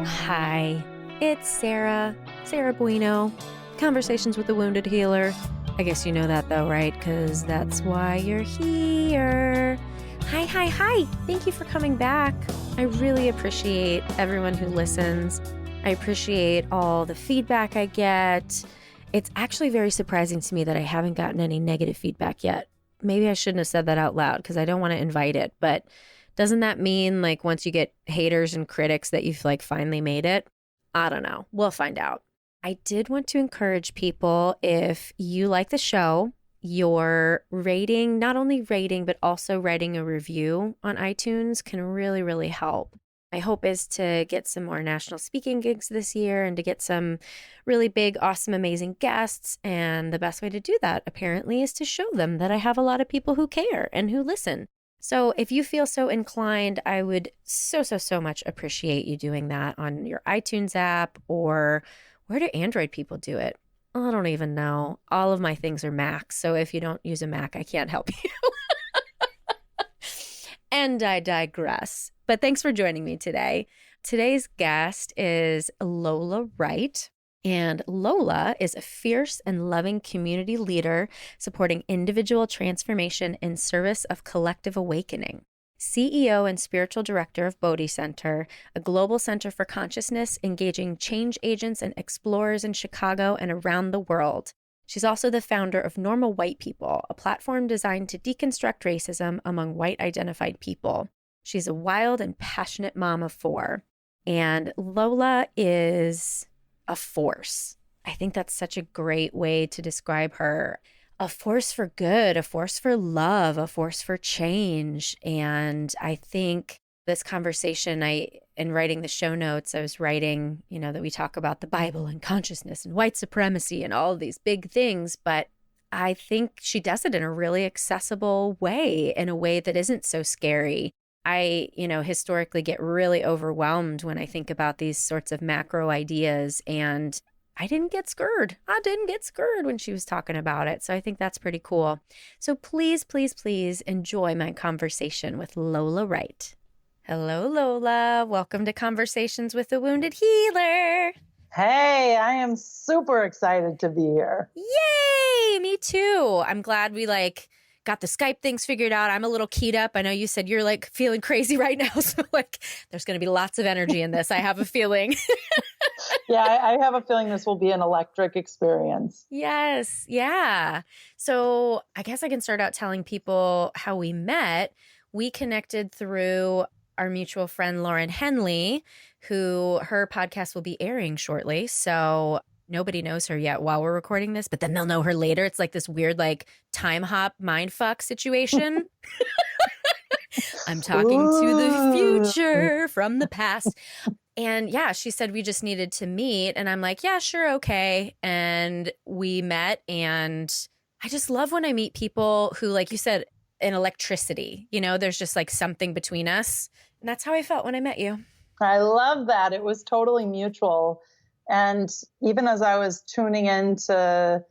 Hi, it's Sarah Bueno, Conversations with the Wounded Healer. I guess you know that though, right? Because that's why you're here. Hi. Thank you for coming back. I really appreciate everyone who listens. I appreciate all the feedback I get. It's actually very surprising to me that I haven't gotten any negative feedback yet. Maybe I shouldn't have said that out loud because I don't want to invite it, but doesn't that mean like once you get haters and critics that you've like finally made it? I don't know. We'll find out. I did want to encourage people, if you like the show, your rating, not only rating, but also writing a review on iTunes can really, really help. My hope is to get some more national speaking gigs this year and to get some really big, awesome, amazing guests. And the best way to do that, apparently, is to show them that I have a lot of people who care and who listen. So if you feel so inclined, I would so much appreciate you doing that on your iTunes app, or where do Android people do it? I don't even know. All of my things are Macs. So if you don't use a Mac, I can't help you. And I digress. But thanks for joining me today. Today's guest is Lola Wright. And Lola is a fierce and loving community leader supporting individual transformation in service of collective awakening. CEO and spiritual director of Bodhi Center, a global center for consciousness engaging change agents and explorers in Chicago and around the world. She's also the founder of Normal White People, a platform designed to deconstruct racism among white-identified people. She's a wild and passionate mom of 4. And Lola is a force. I think that's such a great way to describe her. A force for good, a force for love, a force for change. And I think this conversation, in writing the show notes, I was writing, that we talk about the Bible and consciousness and white supremacy and all of these big things. But I think she does it in a really accessible way, in a way that isn't so scary. I, historically get really overwhelmed when I think about these sorts of macro ideas, and I didn't get scared. I didn't get scared when she was talking about it. So I think that's pretty cool. So please enjoy my conversation with Lola Wright. Hello, Lola. Welcome to Conversations with the Wounded Healer. Hey, I am super excited to be here. Yay! Me too. I'm glad we got the Skype things figured out. I'm a little keyed up. I know you said you're feeling crazy right now. So there's going to be lots of energy in this. I have a feeling. Yeah, I have a feeling this will be an electric experience. Yes. Yeah. So I guess I can start out telling people how we met. We connected through our mutual friend, Lauren Henley, who her podcast will be airing shortly. So nobody knows her yet while we're recording this, but then they'll know her later. It's like this weird, time hop mindfuck situation. I'm talking to the future from the past. And yeah, she said we just needed to meet. And I'm like, yeah, sure. Okay. And we met. And I just love when I meet people who, like you said, an electricity, there's just something between us. And that's how I felt when I met you. I love that. It was totally mutual. And even as I was tuning into,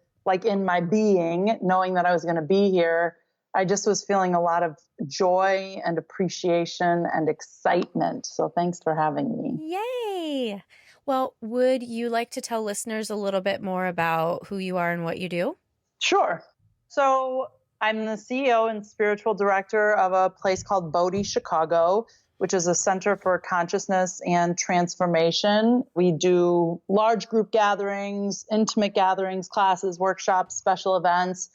in my being, knowing that I was going to be here, I just was feeling a lot of joy and appreciation and excitement. So thanks for having me. Yay. Well, would you like to tell listeners a little bit more about who you are and what you do? Sure. So I'm the CEO and spiritual director of a place called Bodhi, Chicago, which is a center for consciousness and transformation. We do large group gatherings, intimate gatherings, classes, workshops, special events.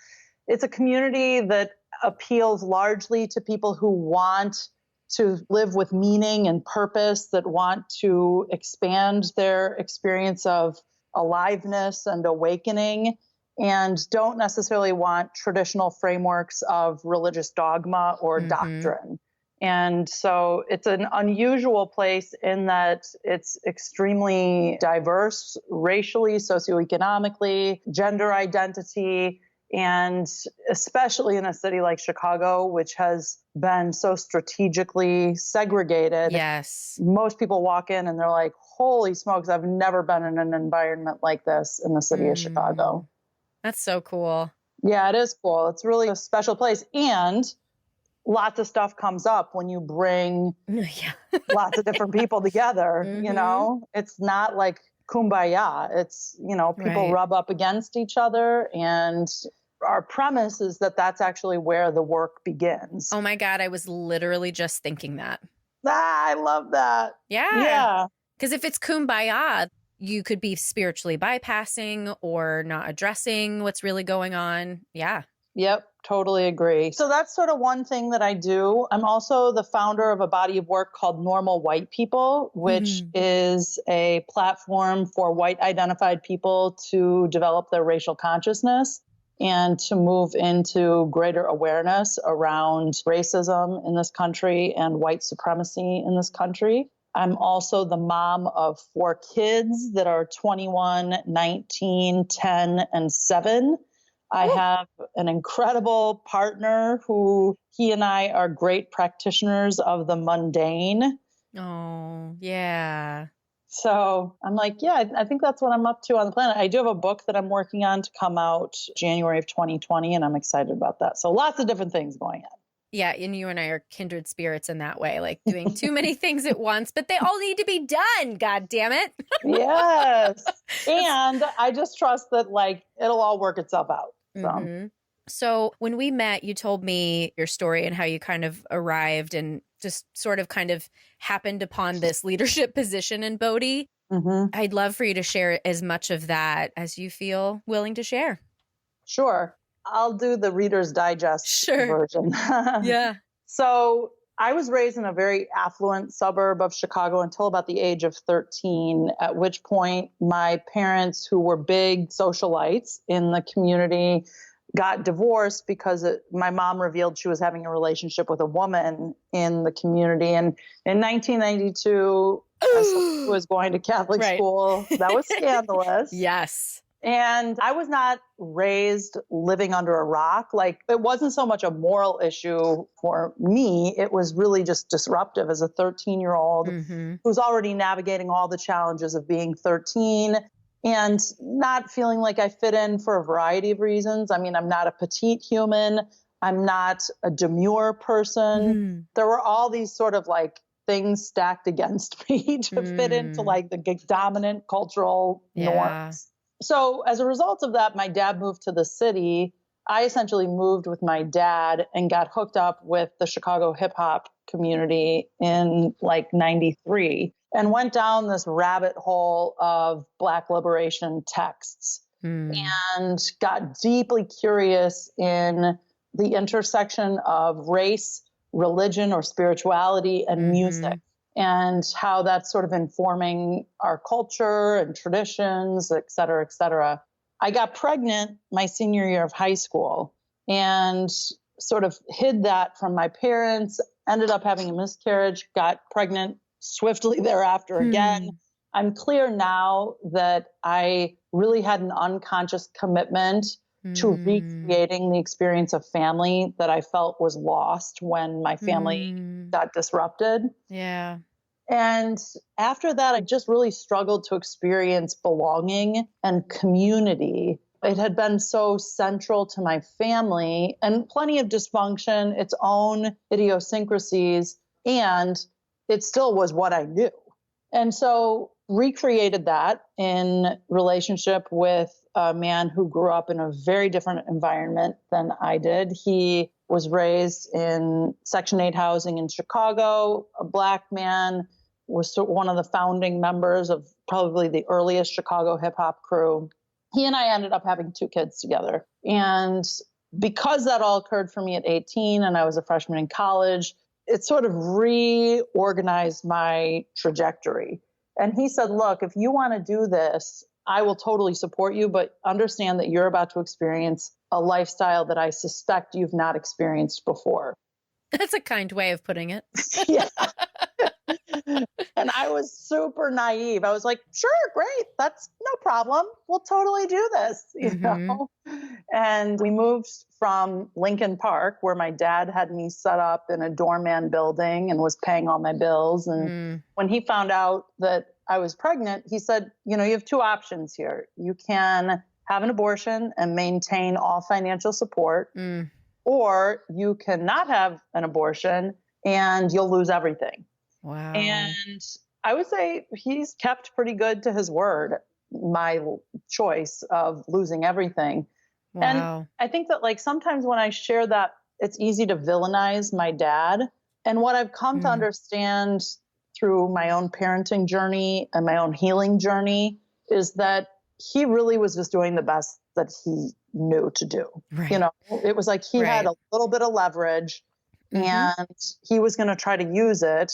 It's a community that appeals largely to people who want to live with meaning and purpose, that want to expand their experience of aliveness and awakening, and don't necessarily want traditional frameworks of religious dogma or doctrine. And so it's an unusual place in that it's extremely diverse racially, socioeconomically, gender identity, and especially in a city like Chicago, which has been so strategically segregated. Yes. Most people walk in and they're like, holy smokes, I've never been in an environment like this in the city of Chicago. That's so cool. Yeah, it is cool. It's really a special place. And lots of stuff comes up when you bring Yeah. lots of different people together, it's not like kumbaya. It's, people Right. rub up against each other. And our premise is that that's actually where the work begins. Oh my God. I was literally just thinking that. I love that. Yeah. Yeah. Because if it's kumbaya, you could be spiritually bypassing or not addressing what's really going on. Yeah. Yep, totally agree. So that's sort of one thing that I do. I'm also the founder of a body of work called Normal White People, which is a platform for white identified people to develop their racial consciousness and to move into greater awareness around racism in this country and white supremacy in this country. I'm also the mom of 4 kids that are 21, 19, 10, and 7. I have an incredible partner who he and I are great practitioners of the mundane. Oh, yeah. So I'm like, yeah, I think that's what I'm up to on the planet. I do have a book that I'm working on to come out January of 2020, and I'm excited about that. So lots of different things going on. Yeah, and you and I are kindred spirits in that way, like doing too many things at once, but they all need to be done, God damn it. Yes. And I just trust that it'll all work itself out. So when we met, you told me your story and how you kind of arrived and just sort of kind of happened upon this leadership position in Bodhi. I'd love for you to share as much of that as you feel willing to share. Sure. I'll do the Reader's Digest version. Yeah. So I was raised in a very affluent suburb of Chicago until about the age of 13, at which point my parents, who were big socialites in the community, got divorced because my mom revealed she was having a relationship with a woman in the community. And in 1992, I was going to Catholic school. That was scandalous. Yes. And I was not raised living under a rock. It wasn't so much a moral issue for me. It was really just disruptive as a 13-year-old who's already navigating all the challenges of being 13 and not feeling like I fit in for a variety of reasons. I mean, I'm not a petite human. I'm not a demure person. There were all these sort of things stacked against me to fit into the dominant cultural norms. So as a result of that, my dad moved to the city. I essentially moved with my dad and got hooked up with the Chicago hip hop community in 93 and went down this rabbit hole of Black liberation texts and got deeply curious in the intersection of race, religion, or spirituality and music. And how that's sort of informing our culture and traditions, et cetera, et cetera. I got pregnant my senior year of high school and sort of hid that from my parents, ended up having a miscarriage, got pregnant swiftly thereafter again. I'm clear now that I really had an unconscious commitment to recreating the experience of family that I felt was lost when my family got disrupted. Yeah. And after that, I just really struggled to experience belonging and community. It had been so central to my family and plenty of dysfunction, its own idiosyncrasies, and it still was what I knew. And so recreated that in relationship with a man who grew up in a very different environment than I did. He was raised in Section 8 housing in Chicago, a Black man, was one of the founding members of probably the earliest Chicago hip hop crew. He and I ended up having 2 kids together. And because that all occurred for me at 18 and I was a freshman in college, it sort of reorganized my trajectory. And he said, look, if you want to do this, I will totally support you, but understand that you're about to experience a lifestyle that I suspect you've not experienced before. That's a kind way of putting it. Yeah. And I was super naive. I was like, sure, great. That's no problem. We'll totally do this, you know? And we moved from Lincoln Park, where my dad had me set up in a doorman building and was paying all my bills. And when he found out that I was pregnant, he said, you have 2 options here. You can have an abortion and maintain all financial support, or you cannot have an abortion and you'll lose everything. Wow. And I would say he's kept pretty good to his word, my choice of losing everything. Wow. And I think that like sometimes when I share that, it's easy to villainize my dad. And what I've come to understand through my own parenting journey and my own healing journey is that he really was just doing the best that he knew to do. Right. You know, it was like he had a little bit of leverage and he was going to try to use it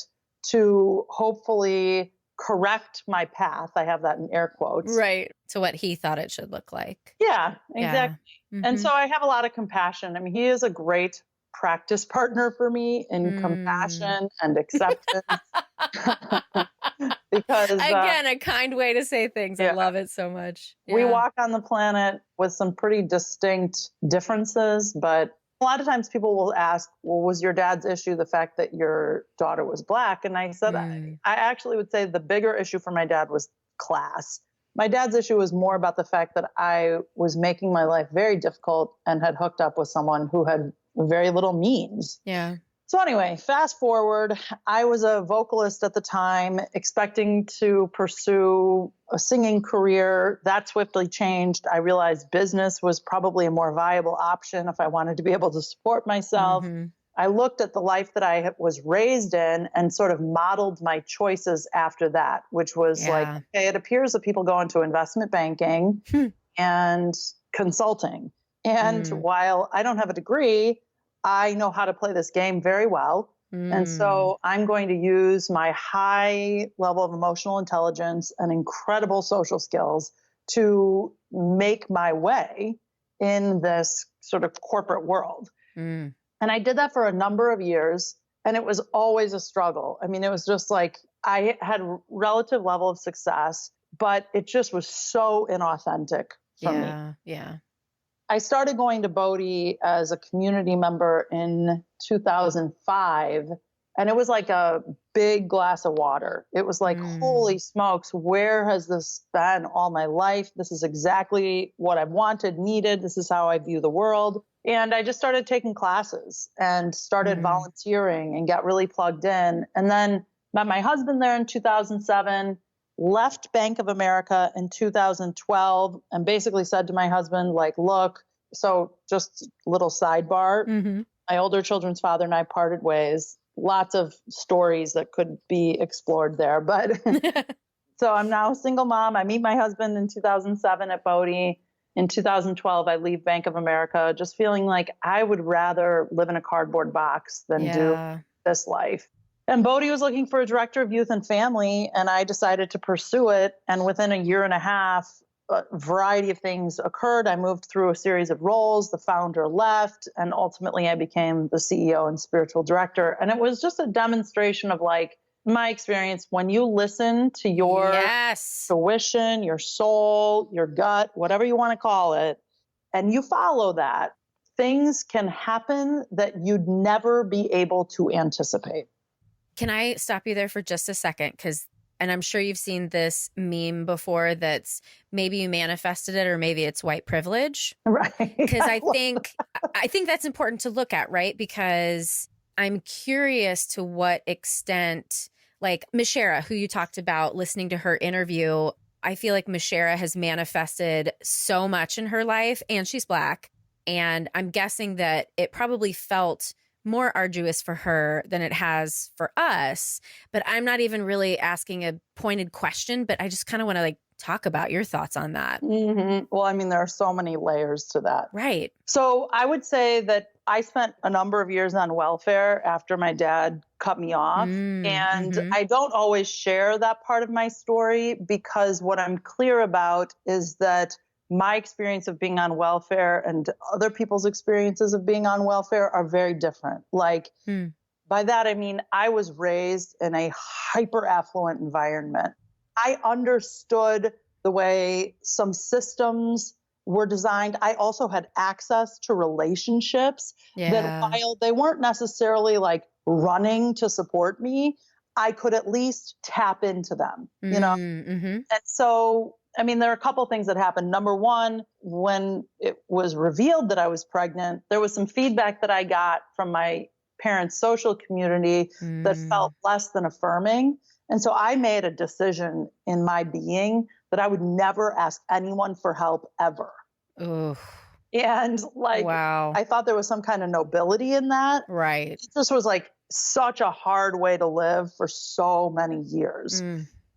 to hopefully correct my path. I have that in air quotes. Right. To what he thought it should look like. Yeah, exactly. Yeah. And so I have a lot of compassion. I mean, he is a great practice partner for me in compassion and acceptance. Because again, a kind way to say things. I love it so much. Yeah. We walk on the planet with some pretty distinct differences, but a lot of times people will ask, well, was your dad's issue the fact that your daughter was Black? And I said, I actually would say the bigger issue for my dad was class. My dad's issue was more about the fact that I was making my life very difficult and had hooked up with someone who had very little means. Yeah. So anyway, fast forward, I was a vocalist at the time, expecting to pursue a singing career. That swiftly changed. I realized business was probably a more viable option if I wanted to be able to support myself. I looked at the life that I was raised in and sort of modeled my choices after that, which was like, okay, it appears that people go into investment banking and consulting. And while I don't have a degree, I know how to play this game very well. And so I'm going to use my high level of emotional intelligence and incredible social skills to make my way in this sort of corporate world. And I did that for a number of years, and it was always a struggle. I mean, it was just like I had a relative level of success, but it just was so inauthentic for me. Yeah. I started going to Bodhi as a community member in 2005, and it was like a big glass of water. It was like, holy smokes, where has this been all my life? This is exactly what I wanted, needed. This is how I view the world. And I just started taking classes and started volunteering and got really plugged in. And then met my husband there in 2007, left Bank of America in 2012, and basically said to my husband, like, look, so just a little sidebar. My older children's father and I parted ways. Lots of stories that could be explored there. But so I'm now a single mom. I meet my husband in 2007 at Bodhi. In 2012, I leave Bank of America, just feeling like I would rather live in a cardboard box than do this life. And Bodhi was looking for a director of youth and family, and I decided to pursue it. And within a year and a half, a variety of things occurred. I moved through a series of roles. The founder left, and ultimately I became the CEO and spiritual director. And it was just a demonstration of like my experience. When you listen to your intuition, your soul, your gut, whatever you want to call it, and you follow that, things can happen that you'd never be able to anticipate. Can I stop you there for just a second? And I'm sure you've seen this meme before that's maybe you manifested it or maybe it's white privilege. Right. Because I think that's important to look at, right? Because I'm curious to what extent, like Mishera, who you talked about, listening to her interview, I feel like Mishera has manifested so much in her life, and she's Black. And I'm guessing that it probably felt more arduous for her than it has for us. But I'm not even really asking a pointed question, but I just kind of want to like talk about your thoughts on that. Well, I mean, there are so many layers to that. Right. So I would say that I spent a number of years on welfare after my dad cut me off. And I don't always share that part of my story because what I'm clear about is that my experience of being on welfare and other people's experiences of being on welfare are very different. Like by that, I mean, I was raised in a hyper affluent environment. I understood the way some systems were designed. I also had access to relationships that while they weren't necessarily like running to support me, I could at least tap into them, you know? And so I mean, there are a couple things that happened. Number one, when it was revealed that I was pregnant, there was some feedback that I got from my parents' social community that felt less than affirming. And so I made a decision in my being that I would never ask anyone for help ever. Ooh, And like, wow. I thought there was some kind of nobility in that. Right. It just was like such a hard way to live for so many years.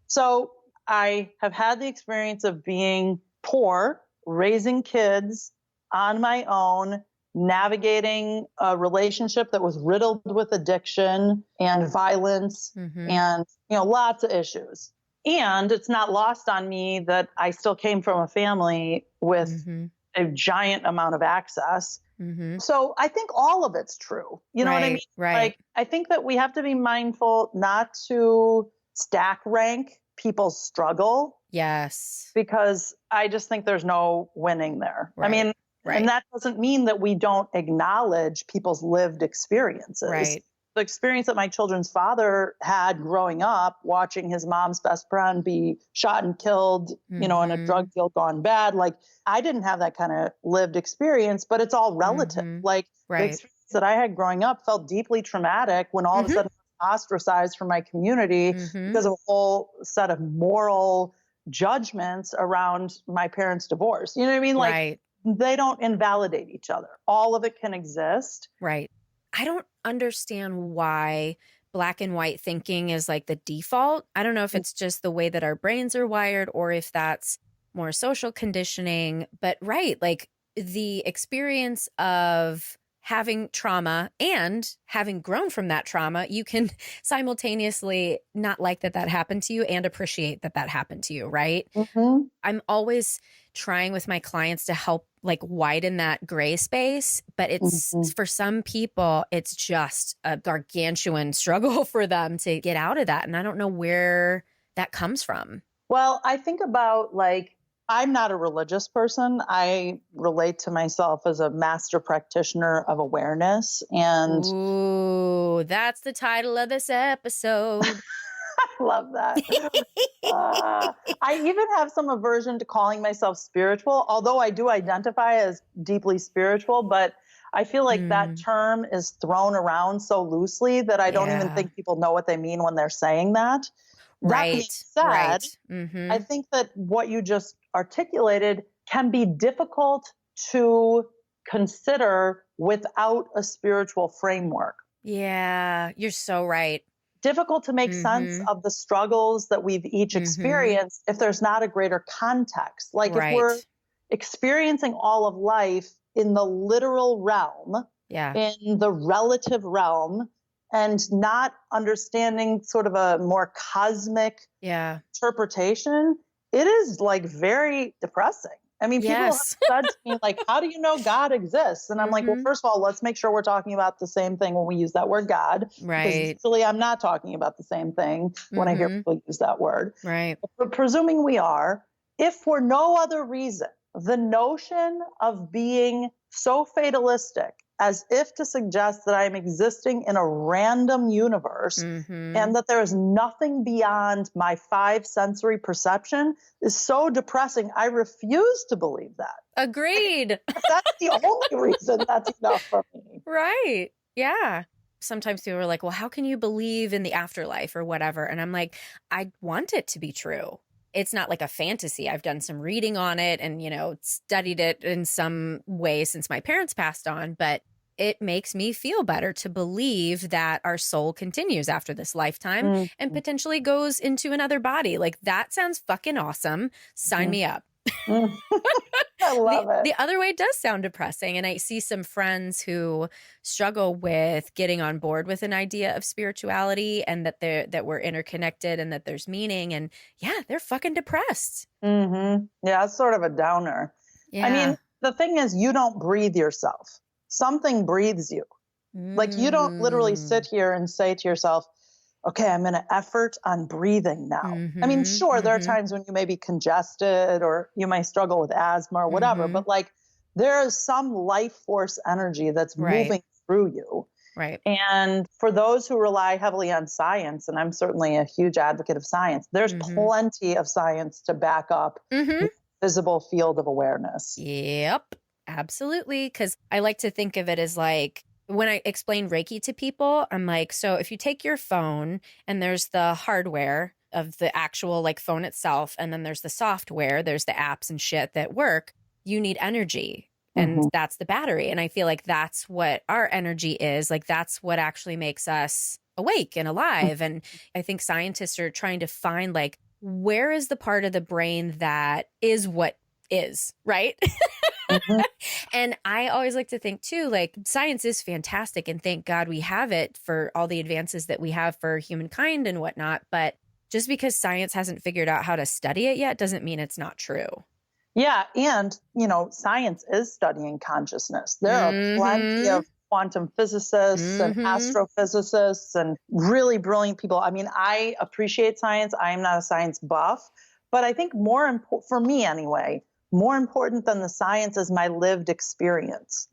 So I have had the experience of being poor, raising kids on my own, navigating a relationship that was riddled with addiction and violence and, lots of issues. And it's not lost on me that I still came from a family with a giant amount of access. So I think all of it's true. You know what I mean? Right. Like, I think that we have to be mindful not to stack rank people's struggle. Yes. Because I just think there's no winning there. Right. I mean, and that doesn't mean that we don't acknowledge people's lived experiences. Right. The experience that my children's father had growing up, watching his mom's best friend be shot and killed, in a drug deal gone bad. Like, I didn't have that kind of lived experience, but it's all relative. Like, the experience that I had growing up felt deeply traumatic when all of a sudden I was ostracized from my community because of a whole set of moral judgments around my parents' divorce. You know what I mean? Like, they don't invalidate each other. All of it can exist. Right. I don't understand why black and white thinking is like the default. I don't know if it's just the way that our brains are wired or if that's more social conditioning. But like the experience of having trauma and having grown from that trauma, you can simultaneously not like that happened to you and appreciate that happened to you, right? I'm always trying with my clients to help like widen that gray space, but it's for some people, it's just a gargantuan struggle for them to get out of that. And I don't know where that comes from. Well, I think about like, I'm not a religious person. I relate to myself as a master practitioner of awareness. And ooh, that's the title of this episode. I love that. I even have some aversion to calling myself spiritual, although I do identify as deeply spiritual, but I feel like that term is thrown around so loosely that I don't even think people know what they mean when they're saying that. That being said, I think that what you just articulated can be difficult to consider without a spiritual framework. Yeah, you're so right. Difficult to make sense of the struggles that we've each experienced if there's not a greater context. Like if we're experiencing all of life in the literal realm, in the relative realm, and not understanding sort of a more cosmic interpretation, it is like very depressing. I mean, people have said to me, like, how do you know God exists? And I'm like, well, first of all, let's make sure we're talking about the same thing when we use that word God. Because usually I'm not talking about the same thing when I hear people use that word. But presuming we are, if for no other reason, the notion of being so fatalistic as if to suggest that I'm existing in a random universe and that there is nothing beyond my 5 sensory perception is so depressing. I refuse to believe that. Agreed. That's the only reason that's enough for me. Right. Yeah. Sometimes people are like, well, how can you believe in the afterlife or whatever? And I'm like, I want it to be true. It's not like a fantasy. I've done some reading on it and, studied it in some way since my parents passed on, but it makes me feel better to believe that our soul continues after this lifetime and potentially goes into another body. Like, that sounds fucking awesome. Sign me up. I love it. The other way does sound depressing. And I see some friends who struggle with getting on board with an idea of spirituality and that we're interconnected and that there's meaning. And yeah, they're fucking depressed. Yeah, it's sort of a downer. Yeah. I mean, the thing is, you don't breathe yourself. Something breathes you. Like, you don't literally sit here and say to yourself, okay, I'm going to effort on breathing now. I mean, sure, there are times when you may be congested or you may struggle with asthma or whatever, but like, there is some life force energy that's moving through you. Right. And for those who rely heavily on science, and I'm certainly a huge advocate of science, there's plenty of science to back up the visible field of awareness. Yep, absolutely. Because I like to think of it as like, when I explain Reiki to people, I'm like, so if you take your phone and there's the hardware of the actual like phone itself, and then there's the software, there's the apps and shit that work, you need energy. And that's the battery. And I feel like that's what our energy is. Like that's what actually makes us awake and alive. And I think scientists are trying to find like, where is the part of the brain that is what is, right? And I always like to think too, like science is fantastic and thank God we have it for all the advances that we have for humankind and whatnot. But just because science hasn't figured out how to study it yet doesn't mean it's not true. Yeah. And, science is studying consciousness. There are plenty of quantum physicists and astrophysicists and really brilliant people. I mean, I appreciate science. I am not a science buff, but I think for me anyway, more important than the science is my lived experience.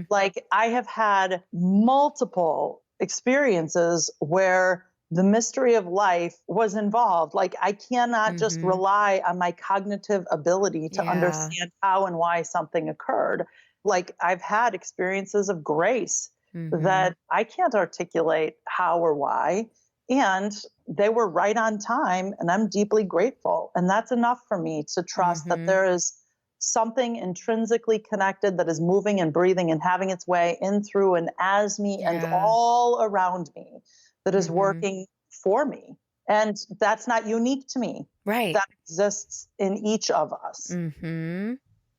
Like I have had multiple experiences where the mystery of life was involved. Like I cannot just rely on my cognitive ability to understand how and why something occurred. Like I've had experiences of grace that I can't articulate how or why. And they were right on time. And I'm deeply grateful. And that's enough for me to trust that there is something intrinsically connected that is moving and breathing and having its way in, through, and as me and all around me that is working for me. And that's not unique to me. Right. That exists in each of us.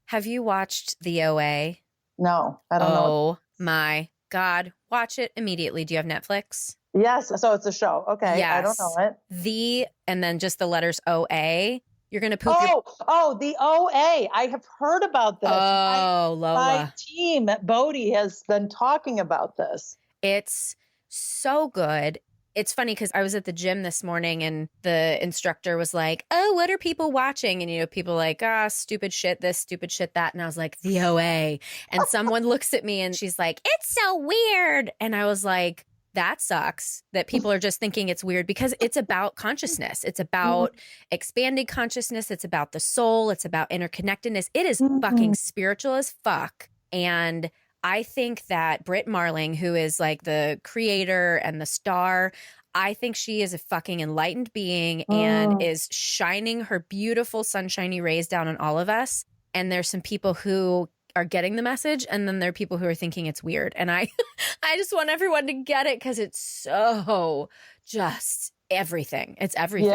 Have you watched the OA? No, I don't know. Oh my God. Watch it immediately. Do you have Netflix? Yes. So it's a show. Okay. Yes. I don't know it. And then just the letters OA. You're going to poop the OA. I have heard about this. Lola. My team at Bodhi has been talking about this. It's so good. It's funny because I was at the gym this morning and the instructor was like, oh, what are people watching? And, people like, stupid shit, this, stupid shit, that. And I was like, the OA. And someone looks at me and she's like, it's so weird. And I was like, that sucks that people are just thinking it's weird because it's about consciousness. It's about expanding consciousness. It's about the soul. It's about interconnectedness. It is fucking spiritual as fuck. And I think that Britt Marling, who is like the creator and the star, I think she is a fucking enlightened being and is shining her beautiful sunshiny rays down on all of us. And there's some people who are getting the message, and then there are people who are thinking it's weird. And I just want everyone to get it because it's so just everything. It's everything.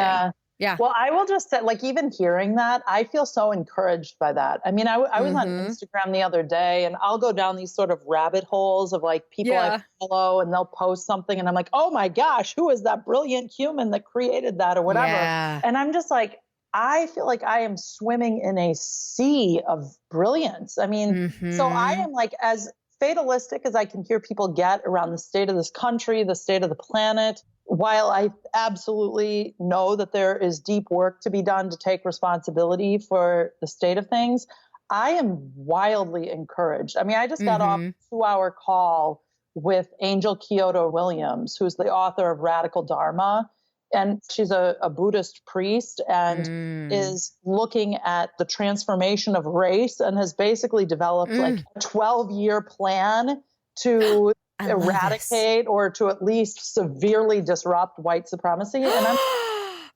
Yeah. Well, I will just say, like, even hearing that, I feel so encouraged by that. I mean, I was on Instagram the other day, and I'll go down these sort of rabbit holes of like people I follow, and they'll post something, and I'm like, oh my gosh, who is that brilliant human that created that or whatever? Yeah. And I'm just like, I feel like I am swimming in a sea of brilliance. I mean, so I am like as fatalistic as I can hear people get around the state of this country, the state of the planet. While I absolutely know that there is deep work to be done to take responsibility for the state of things, I am wildly encouraged. I mean, I just got off a 2-hour call with Angel Kyoto Williams, who's the author of Radical Dharma. And she's a Buddhist priest and is looking at the transformation of race and has basically developed like a 12-year plan to eradicate or to at least severely disrupt white supremacy. And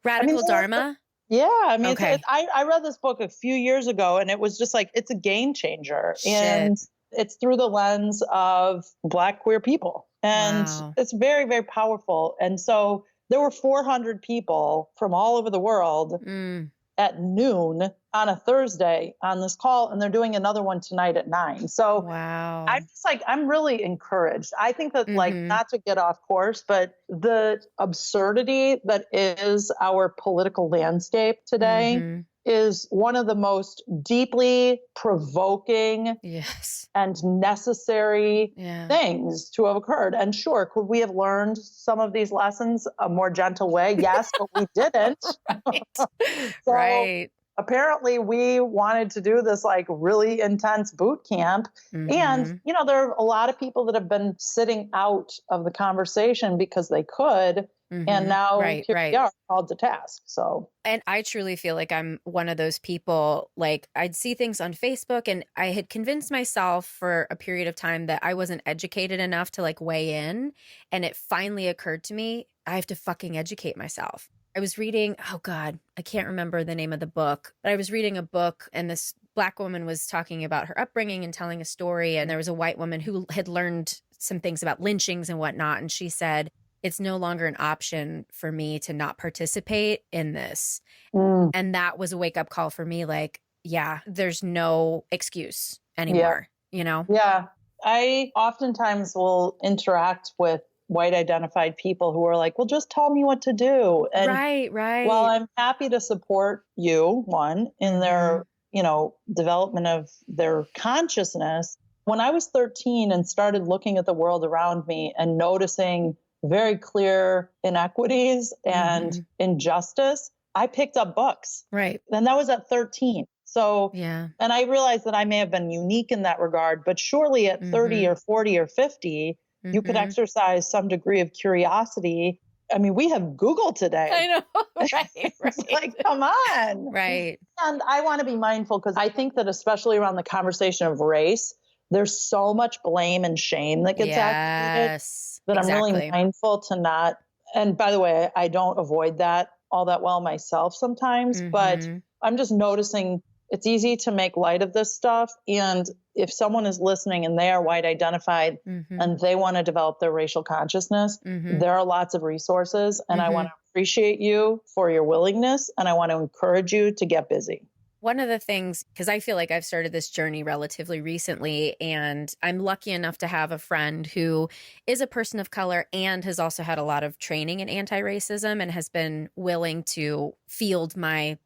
Radical Dharma? Yeah. I mean, I read this book a few years ago and it was just like, it's a game changer. Shit. And it's through the lens of Black queer people. And it's very, very powerful. And so there were 400 people from all over the world at noon on a Thursday on this call, and they're doing another one tonight at 9. So I'm just like, I'm really encouraged. I think that like, not to get off course, but the absurdity that is our political landscape today is one of the most deeply provoking and necessary things to have occurred. And sure, could we have learned some of these lessons a more gentle way? Yes, but we didn't. Right. apparently we wanted to do this like really intense boot camp. And, there are a lot of people that have been sitting out of the conversation because they could. And now Right, here right. we are called to task. So, And I truly feel like I'm one of those people, like I'd see things on Facebook and I had convinced myself for a period of time that I wasn't educated enough to like weigh in. And it finally occurred to me, I have to fucking educate myself. I was reading, oh God, I can't remember the name of the book, but I was reading a book and this Black woman was talking about her upbringing and telling a story. And there was a white woman who had learned some things about lynchings and whatnot. And she said, it's no longer an option for me to not participate in this. And that was a wake up call for me. Like, yeah, there's no excuse anymore, Yeah. I oftentimes will interact with white identified people who are like, well, just tell me what to do. And Right. while I'm happy to support you, one, in their, development of their consciousness, when I was 13 and started looking at the world around me and noticing very clear inequities and injustice, I picked up books. Right. And that was at 13. So, yeah. And I realized that I may have been unique in that regard, but surely at 30 or 40 or 50, you could exercise some degree of curiosity. I mean, we have Google today. I know. Right. It's like, come on. Right. And I want to be mindful because I think that especially around the conversation of race, there's so much blame and shame that gets activated that I'm really mindful to not. And by the way, I don't avoid that all that well myself sometimes, but I'm just noticing it's easy to make light of this stuff. And if someone is listening and they are white identified and they want to develop their racial consciousness, there are lots of resources. And I want to appreciate you for your willingness. And I want to encourage you to get busy. One of the things, because I feel like I've started this journey relatively recently, and I'm lucky enough to have a friend who is a person of color and has also had a lot of training in anti-racism and has been willing to field my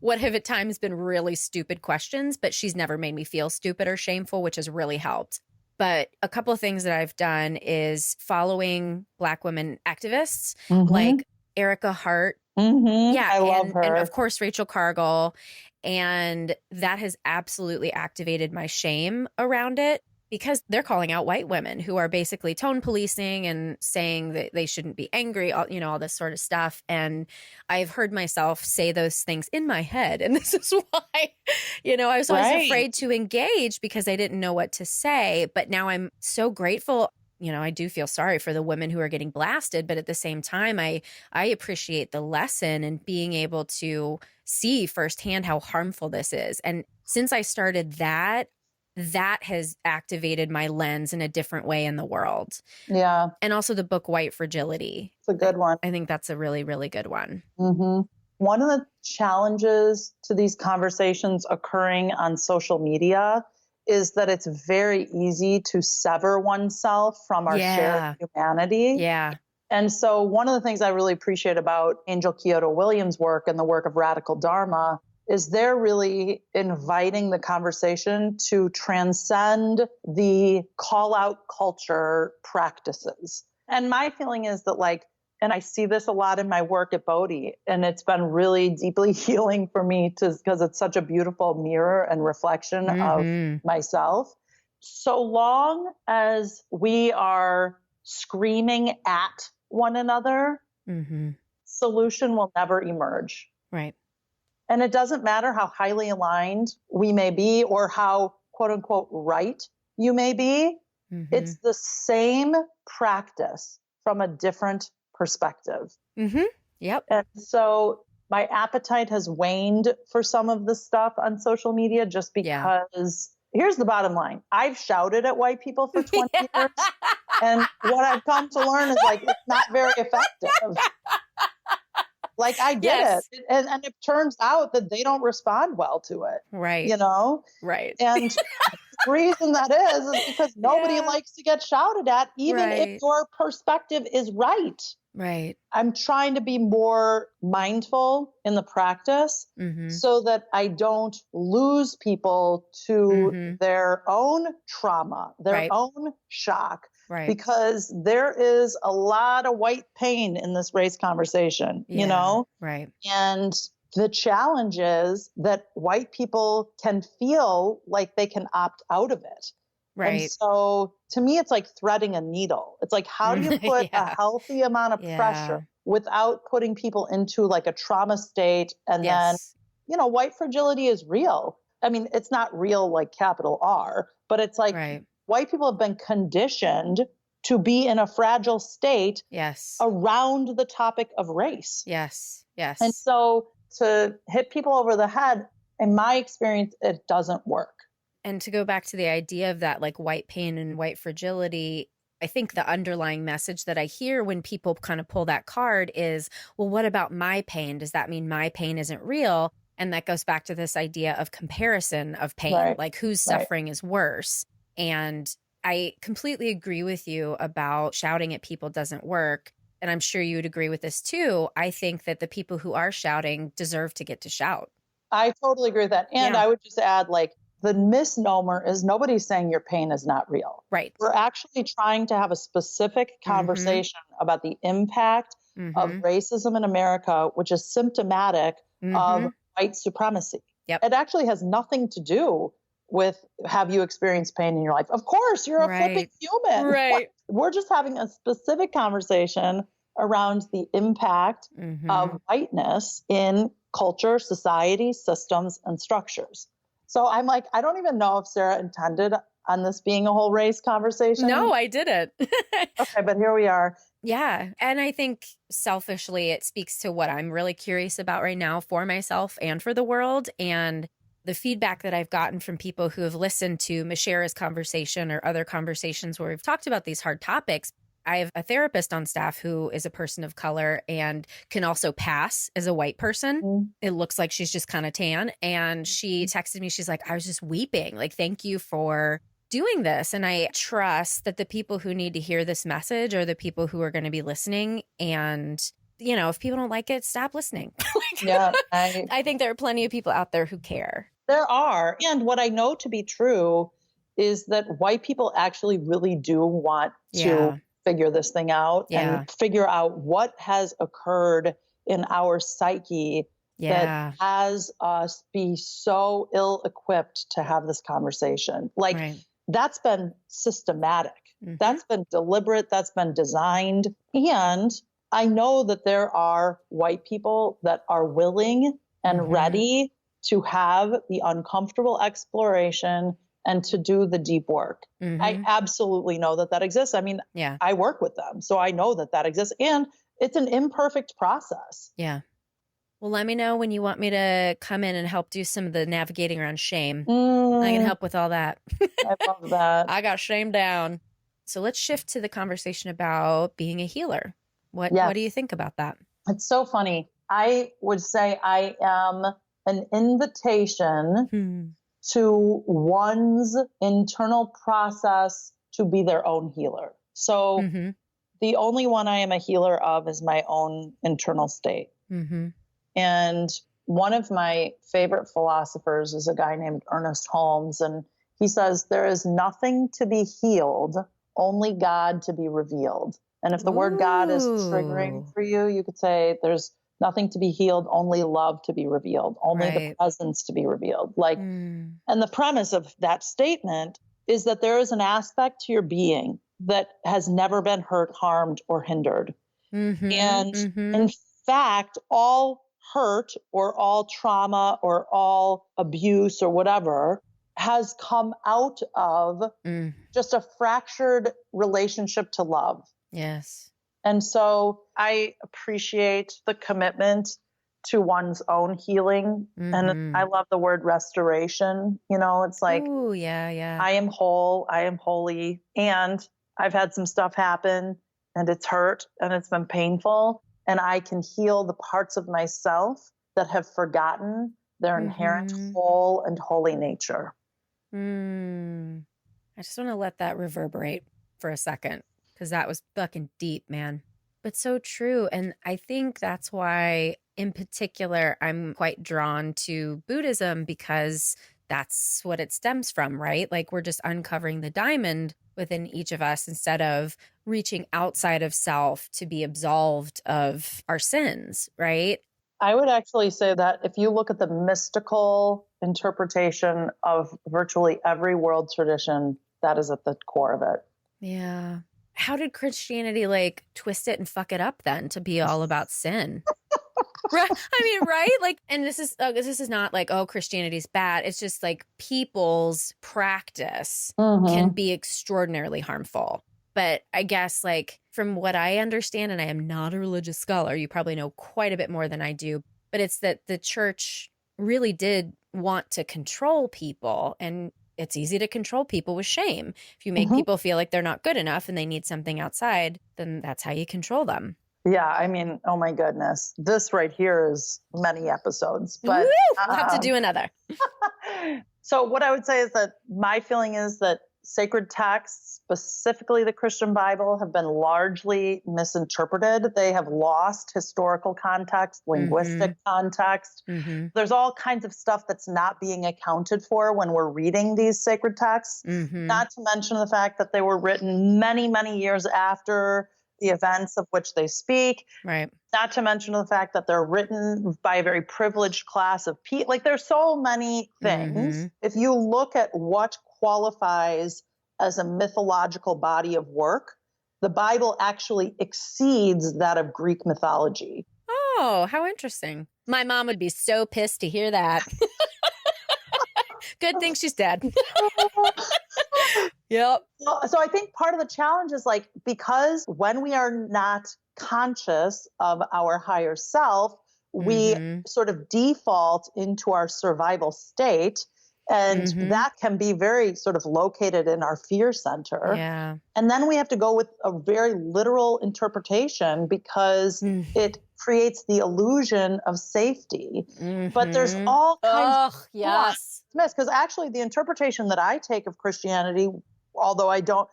what have at times been really stupid questions, but she's never made me feel stupid or shameful, which has really helped. But a couple of things that I've done is following Black women activists like Erica Hart. Yeah, I love her. And of course, Rachel Cargill. And that has absolutely activated my shame around it because they're calling out white women who are basically tone policing and saying that they shouldn't be angry, all this sort of stuff. And I've heard myself say those things in my head. And this is why, I was always afraid to engage because I didn't know what to say. But now I'm so grateful. I do feel sorry for the women who are getting blasted, but at the same time, I appreciate the lesson and being able to see firsthand how harmful this is. And since I started that has activated my lens in a different way in the world. Yeah. And also the book, White Fragility. It's a good one. I think that's a really, really good one. One of the challenges to these conversations occurring on social media is that it's very easy to sever oneself from our shared humanity. Yeah. And so one of the things I really appreciate about Angel Kyoto Williams' work and the work of Radical Dharma is they're really inviting the conversation to transcend the call out culture practices. And my feeling is that and I see this a lot in my work at Bodhi, and it's been really deeply healing for me because it's such a beautiful mirror and reflection of myself. So long as we are screaming at one another, solution will never emerge. Right. And it doesn't matter how highly aligned we may be or how quote unquote right you may be. It's the same practice from a different perspective. Yep. And so my appetite has waned for some of the stuff on social media just because here's the bottom line. I've shouted at white people for 20 years. And what I've come to learn is it's not very effective. I did it. And it turns out that they don't respond well to it. Right. Right. And the reason that is because nobody likes to get shouted at, even if your perspective is right. Right. I'm trying to be more mindful in the practice so that I don't lose people to their own trauma, their own shock. Right. Because there is a lot of white pain in this race conversation, Right. And The challenge is that white people can feel like they can opt out of it. And Right. so to me, it's like threading a needle. It's like, how do you put a Yeah. healthy amount of Yeah. pressure without putting people into like a trauma state? And then, Yes. white fragility is real. I mean, it's not real like capital R, but it's like Right. white people have been conditioned to be in a fragile state Yes. around the topic of race. Yes. And Yes. so to hit people over the head, in my experience, it doesn't work. And to go back to the idea of that, like white pain and white fragility, I think the underlying message that I hear when people kind of pull that card is, well, what about my pain? Does that mean my pain isn't real? And that goes back to this idea of comparison of pain, Right. like whose Right. suffering is worse. And I completely agree with you about shouting at people doesn't work. And I'm sure you would agree with this too. I think that the people who are shouting deserve to get to shout. I totally agree with that. And Yeah. I would just add, like, the misnomer is nobody's saying your pain is not real. Right. We're actually trying to have a specific conversation about the impact of Mm-hmm. racism in America, which is symptomatic Mm-hmm. of white supremacy. Yep. It actually has nothing to do with have you experienced pain in your life? Of course, you're a flipping Right. human. Right. We're just having a specific conversation around the impact Mm-hmm. of whiteness in culture, society, systems, and structures. So I'm like, I don't even know if Sarah intended on this being a whole race conversation. No, I didn't. Okay, but here we are. Yeah. And I think selfishly, it speaks to what I'm really curious about right now for myself and for the world. And the feedback that I've gotten from people who have listened to Mashera's conversation or other conversations where we've talked about these hard topics. I have a therapist on staff who is a person of color and can also pass as a white person. Mm. It looks like she's just kind of tan. And she texted me, she's like, I was just weeping. Like, thank you for doing this. And I trust that the people who need to hear this message are the people who are going to be listening. And, if people don't like it, stop listening. Yeah, I think there are plenty of people out there who care. there are. And what I know to be true is that white people actually really do want Yeah. to figure this thing out Yeah. and figure out what has occurred in our psyche Yeah. that has us be so ill equipped to have this conversation. Like, Right. that's been systematic. Mhm. That's been deliberate. That's been designed. And I know that there are white people that are willing and Mhm. ready to have the uncomfortable exploration and to do the deep work. I Mhm. absolutely know that that exists. I mean, Yeah. I work with them, so I know that that exists. And it's an imperfect process. Yeah. Well, let me know when you want me to come in and help do some of the navigating around shame. I can Mm, help with all that. I love that. I got shame down. So let's shift to the conversation about being a healer. What Yes. do you think about that? It's so funny. I would say I am an invitation to one's internal process to be their own healer. So Mm-hmm. the only one I am a healer of is my own internal state. Mm-hmm. And one of my favorite philosophers is a guy named Ernest Holmes. And he says, there is nothing to be healed, only God to be revealed. And if the word God is triggering for you, you could say there's nothing to be healed, only love to be revealed, only the Right. presence to be revealed. Like, Mm. and the premise of that statement is that there is an aspect to your being that has never been hurt, harmed, or hindered. Mm-hmm. And Mm-hmm. in fact, all hurt or all trauma or all abuse or whatever has come out of Mm. just a fractured relationship to love. Yes. And so I appreciate the commitment to one's own healing. Mm-hmm. And I love the word restoration. It's like, oh, yeah. I am whole, I am holy. And I've had some stuff happen and it's hurt and it's been painful. And I can heal the parts of myself that have forgotten their inherent Mm-hmm. whole and holy nature. I just want to let that reverberate for a second because that was fucking deep, man. But so true. And I think that's why, in particular, I'm quite drawn to Buddhism because that's what it stems from, right? Like we're just uncovering the diamond within each of us instead of reaching outside of self to be absolved of our sins, right? I would actually say that if you look at the mystical interpretation of virtually every world tradition, that is at the core of it. Yeah. How did Christianity like twist it and fuck it up then to be all about sin? Right. I mean, right? Like, and this is not like, oh, Christianity's bad. It's just like people's practice can Mm-hmm. be extraordinarily harmful. But I guess like from what I understand, and I am not a religious scholar, you probably know quite a bit more than I do, but it's that the church really did want to control people, and it's easy to control people with shame. If you make Mm-hmm. people feel like they're not good enough and they need something outside, then that's how you control them. Yeah, I mean, oh my goodness. This right here is many episodes. Woo! But We'll have to do another. so what I would say is that my feeling is that sacred texts, specifically the Christian Bible, have been largely misinterpreted. They have lost historical context, linguistic context. Mm-hmm. There's all kinds of stuff that's not being accounted for when we're reading these sacred texts, Mm-hmm. not to mention the fact that they were written many, many years after the events of which they speak. Right. Not to mention the fact that they're written by a very privileged class of people. Like there's so many things. Mm-hmm. If you look at what qualifies as a mythological body of work, the Bible actually exceeds that of Greek mythology. Oh, how interesting. My mom would be so pissed to hear that. Good thing she's dead. Yep. So I think part of the challenge is like, because when we are not conscious of our higher self, we sort of default into our survival state. And that can be very sort of located in our fear center. Yeah. And then we have to go with a very literal interpretation because it creates the illusion of safety. But there's all kinds of yes. because actually the interpretation that I take of Christianity, although I don't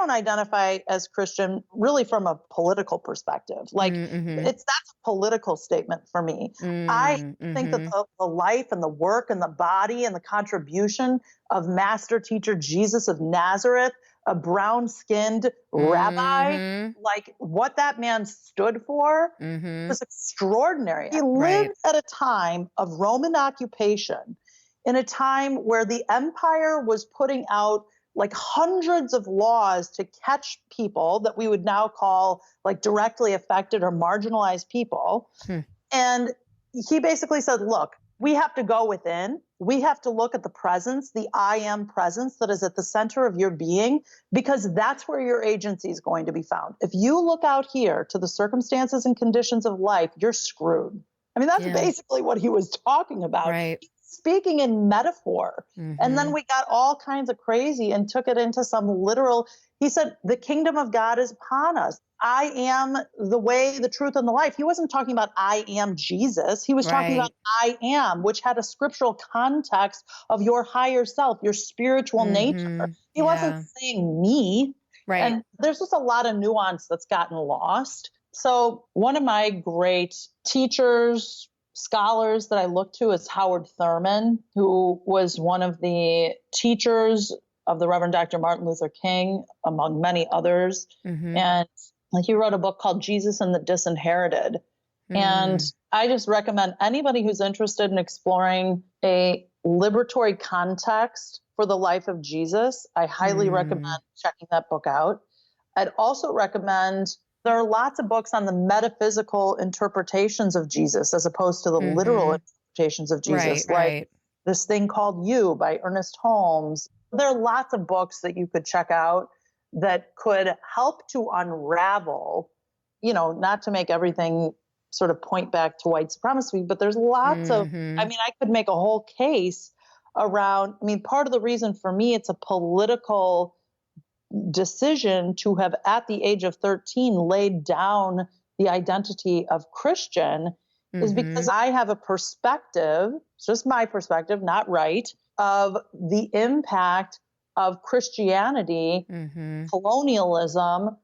identify as Christian really from a political perspective. That's a political statement for me. I think that the life and the work and the body and the contribution of master teacher Jesus of Nazareth, a brown-skinned rabbi, like what that man stood for was extraordinary. He lived at a time of Roman occupation, in a time where the empire was putting out like hundreds of laws to catch people that we would now call like directly affected or marginalized people. And he basically said, look, we have to go within. We have to look at the presence, the I am presence that is at the center of your being, because that's where your agency is going to be found. If you look out here to the circumstances and conditions of life, you're screwed. I mean, that's basically what he was talking about. Right. Speaking in metaphor. And then we got all kinds of crazy and took it into some literal. He said, the kingdom of God is upon us. I am the way, the truth, and the life. He wasn't talking about I am Jesus. He was talking about I am, which had a scriptural context of your higher self, your spiritual nature. He wasn't saying me. Right. And there's just a lot of nuance that's gotten lost. So one of my great teachers, scholars that I look to is Howard Thurman, who was one of the teachers of the Reverend Dr. Martin Luther King, among many others. And he wrote a book called Jesus and the Disinherited. And I just recommend anybody who's interested in exploring a liberatory context for the life of Jesus, I highly recommend checking that book out. I'd also recommend, there are lots of books on the metaphysical interpretations of Jesus as opposed to the literal interpretations of Jesus, like this thing called You by Ernest Holmes. There are lots of books that you could check out that could help to unravel, not to make everything sort of point back to white supremacy, but there's lots of, I mean, I could make a whole case around, part of the reason for me, it's a political decision to have at the age of 13 laid down the identity of Christian is because I have a perspective, it's just my perspective, not right, of the impact of Christianity, colonialism,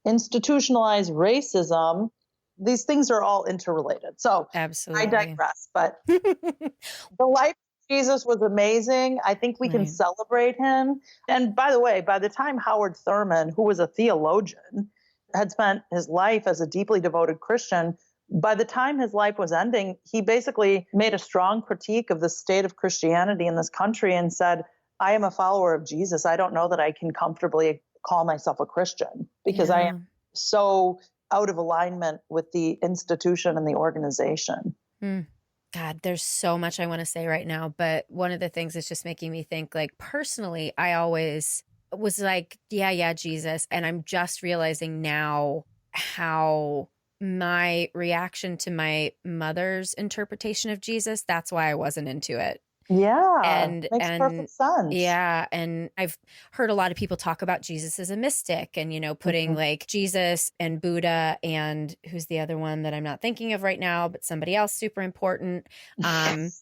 institutionalized racism. These things are all interrelated. So absolutely. I digress, but the life of Jesus was amazing. I think we can celebrate him. And by the way, by the time Howard Thurman, who was a theologian, had spent his life as a deeply devoted Christian, by the time his life was ending, he basically made a strong critique of the state of Christianity in this country and said, I am a follower of Jesus. I don't know that I can comfortably call myself a Christian because I am so out of alignment with the institution and the organization. God, there's so much I want to say right now, but one of the things that's just making me think, like, personally, I always was like, yeah, Jesus. And I'm just realizing now how my reaction to my mother's interpretation of Jesus, that's why I wasn't into it. Yeah, makes perfect sense. Yeah, and I've heard a lot of people talk about Jesus as a mystic and, putting like Jesus and Buddha and who's the other one that I'm not thinking of right now, but somebody else super important, and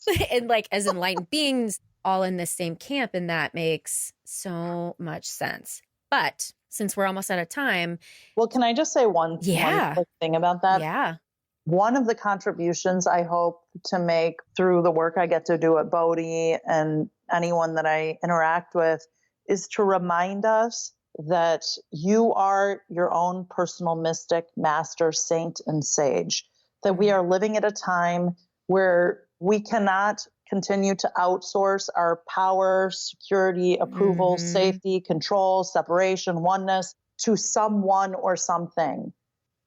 like as enlightened beings all in this same camp. And that makes so much sense. But since we're almost out of time. Well, can I just say one quick thing about that? Yeah. One of the contributions I hope to make through the work I get to do at Bodhi and anyone that I interact with is to remind us that you are your own personal mystic, master, saint, and sage, that we are living at a time where we cannot continue to outsource our power, security, approval, safety, control, separation, oneness to someone or something.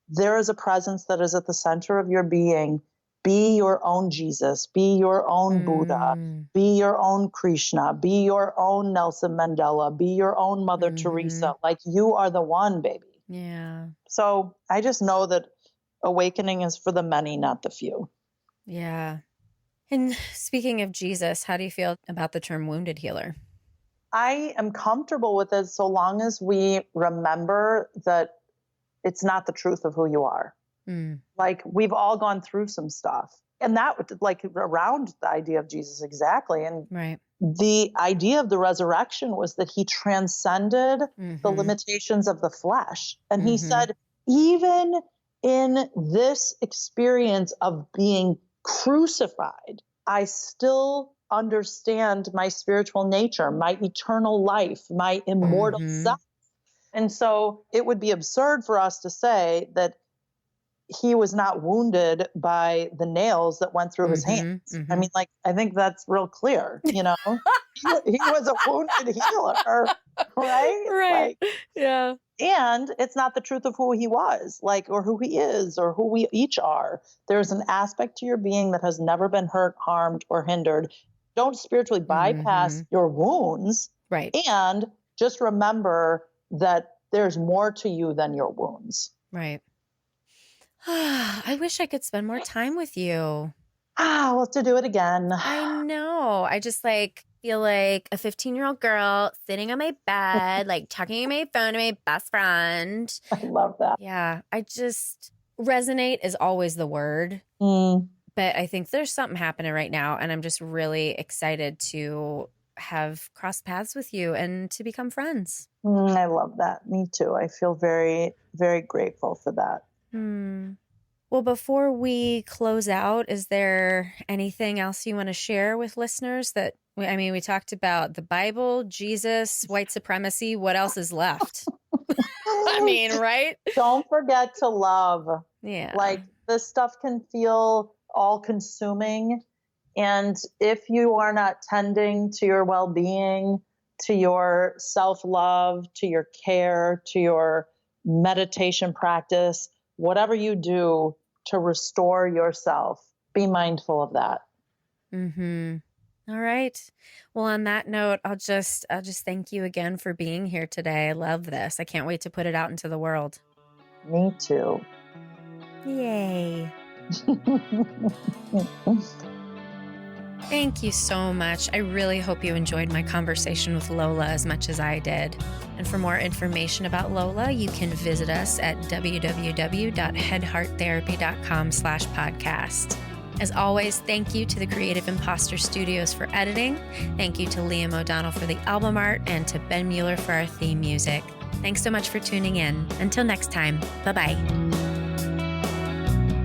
There is a presence that is at the center of your being. Be your own Jesus, be your own Buddha, be your own Krishna, be your own Nelson Mandela, be your own Mother Teresa. Like, you are the one, baby. Yeah. So I just know that awakening is for the many, not the few. Yeah. And speaking of Jesus, how do you feel about the term wounded healer? I am comfortable with it so long as we remember that it's not the truth of who you are. Like, we've all gone through some stuff, and that like around the idea of Jesus exactly. And the idea of the resurrection was that he transcended the limitations of the flesh. And he said, even in this experience of being crucified, I still understand my spiritual nature, my eternal life, my immortal self. And so it would be absurd for us to say that he was not wounded by the nails that went through his hands. I mean, like, I think that's real clear, he was a wounded healer, right? Right. Like, yeah. And it's not the truth of who he was, like, or who he is, or who we each are. There's an aspect to your being that has never been hurt, harmed, or hindered. Don't spiritually bypass your wounds. Right. And just remember that there's more to you than your wounds. Right. I wish I could spend more time with you. We'll have to do it again. I know. I just feel like a 15-year-old girl sitting on my bed, like talking on my phone to my best friend. I love that. Yeah. I just resonate is always the word. But I think there's something happening right now. And I'm just really excited to have crossed paths with you and to become friends. I love that. Me too. I feel very, very grateful for that. Well, before we close out, is there anything else you want to share with listeners that, we talked about the Bible, Jesus, white supremacy. What else is left? Right? Don't forget to love. Yeah. Like, this stuff can feel all consuming. And if you are not tending to your well-being, to your self-love, to your care, to your meditation practice, whatever you do to restore yourself, be mindful of that. All right. Well, on that note, I'll just thank you again for being here today. I love this. I can't wait to put it out into the world. Me too. Yay. Thank you so much. I really hope you enjoyed my conversation with Lola as much as I did. And for more information about Lola, you can visit us at www.headhearttherapy.com/podcast. As always, thank you to the Creative Imposter Studios for editing. Thank you to Liam O'Donnell for the album art and to Ben Mueller for our theme music. Thanks so much for tuning in. Until next time, bye-bye.